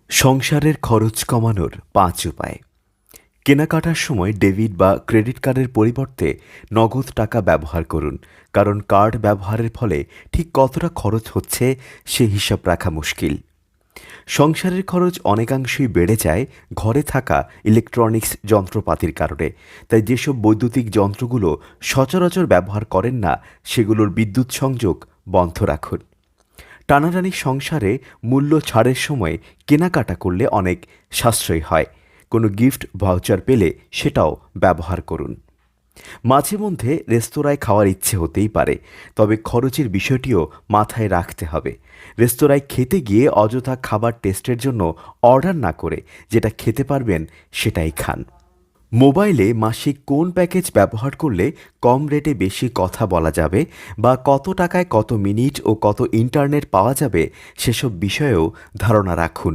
সংসারের খরচ কমানোর ৫ উপায়। কেনাকাটার সময় ডেবিট বা ক্রেডিট কার্ডের পরিবর্তে নগদ টাকা ব্যবহার করুন, কারণ কার্ড ব্যবহারের ফলে ঠিক কতটা খরচ হচ্ছে সে হিসাব রাখা মুশকিল। সংসারের খরচ অনেকাংশেই বেড়ে যায় ঘরে থাকা ইলেকট্রনিক্স যন্ত্রপাতির কারণে। তাই যেসব বৈদ্যুতিক যন্ত্রগুলো সচরাচর ব্যবহার করেন না, সেগুলোর বিদ্যুৎ সংযোগ বন্ধ রাখুন। টানাটানি সংসারে মূল্য ছাড়ের সময় কেনাকাটা করলে অনেক সাশ্রয়ী হয়। কোনো গিফট ভাউচার পেলে সেটাও ব্যবহার করুন। মাঝে মধ্যে রেস্তোরাঁয় খাওয়ার ইচ্ছে হতেই পারে, তবে খরচের বিষয়টিও মাথায় রাখতে হবে। রেস্তোরাঁয় খেতে গিয়ে অযথা খাবার টেস্টের জন্য অর্ডার না করে যেটা খেতে পারবেন সেটাই খান। মোবাইলে মাসিক কোন প্যাকেজ ব্যবহার করলে কম রেটে বেশি কথা বলা যাবে বা কত টাকায় কত মিনিট ও কত ইন্টারনেট পাওয়া যাবে, সেসব বিষয়েও ধারণা রাখুন।